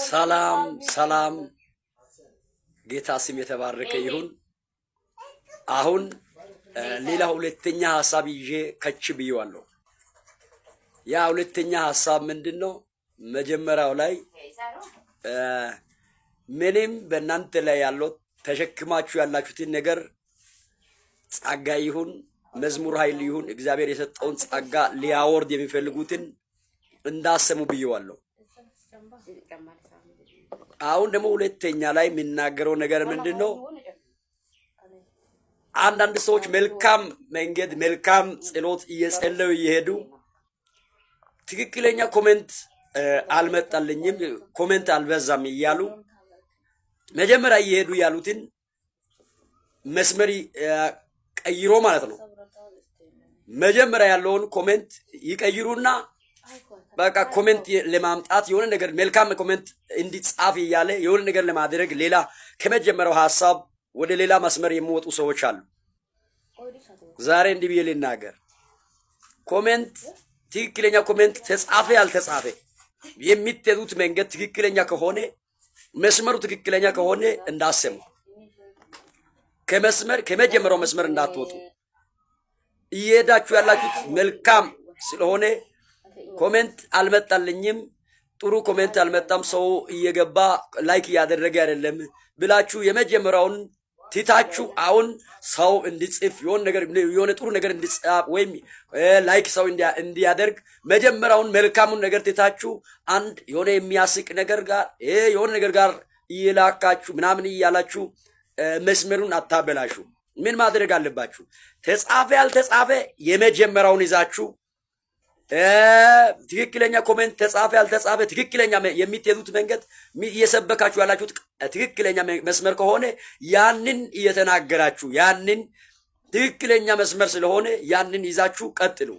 ሰላም ሰላም ጌታ ስም የተባረከ ይሁን። አሁን ሌላ ሁለተኛ ሐሳብ ይዤ ከች ብየዋለሁ። ያ ሁለተኛ ሐሳብ ምንድነው? መጀመሪያው ላይ ምንም በእናንተ ላይ ያለው ተሸክማችሁ ያላችሁትን ነገር ጸጋ ይሁን መዝሙር ኃይል ይሁን እግዚአብሔር የሰጠውን ጸጋ ሊያወርድ የሚፈልጉትን እንዳሰሙ ብየዋለሁ። አሁን ደግሞ ሁለተኛ ላይ የሚናገረው ነገር ምንድነው? አንዳንድ ሰዎች መልካም መንገድ መልካም ጸሎት እየጸለዩ እየሄዱ ትክክለኛ ኮሜንት አልመጣልኝም ኮሜንት አልበዛም እያሉ መጀመሪያ እየሄዱ ያሉትን መስመር ቀይሮ ማለት ነው። መጀመሪያ ያለውን ኮሜንት ይቀይሩና በቃ ኮሜንት ለማምጣት የሆነ ነገር መልካም ኮሜንት እንዲጻፍ እያለ የሆነ ነገር ለማድረግ ሌላ ከመጀመሪያው ሐሳብ ወደ ሌላ መስመር የሚወጡ ሰዎች አሉ። ዛሬ እንዲህ ብዬ ልናገር፣ ኮሜንት ትክክለኛ ኮሜንት ተጻፈ ያልተጻፈ የሚትሄዱት መንገድ ትክክለኛ ከሆነ መስመሩ ትክክለኛ ከሆነ እንዳሰሙ ከመጀመሪያው መስመር እንዳትወጡ እየሄዳችሁ ያላችሁት መልካም ስለሆነ ኮሜንት አልመጣልኝም ጥሩ ኮሜንት አልመጣም ሰው እየገባ ላይክ ያደረገ አይደለም ብላችሁ የመጀመሪያውን ትታችሁ አሁን ሰው እንዲጽፍ የሆነ ጥሩ ነገር እንዲጻፍ ወይም ላይክ ሰው እንዲያደርግ መጀመሪያውን መልካሙን ነገር ትታችሁ አንድ የሆነ የሚያስቅ ነገር ጋር የሆነ ነገር ጋር ይላካችሁ ምናምን እያላችሁ መስመሩን አታበላሹ። ምን ማድረግ አለባችሁ? ተጻፈ ያልተጻፈ የመጀመሪያውን ይዛችሁ ትክክለኛ ኮሜንት ተጻፈ ያልተጻፈ ትክክለኛ የሚትሄዱት መንገድ እየሰበካችሁ ያላችሁት ትክክለኛ መስመር ከሆነ ያንን እየተናገራችሁ ያንን ትክክለኛ መስመር ስለሆነ ያንን ይዛችሁ ቀጥሉ።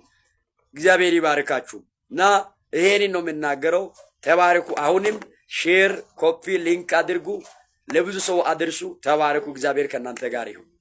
እግዚአብሔር ይባርካችሁ እና ይሄንን ነው የምናገረው። ተባረኩ። አሁንም ሼር ኮፒ ሊንክ አድርጉ፣ ለብዙ ሰው አድርሱ። ተባረኩ። እግዚአብሔር ከእናንተ ጋር ይሁን።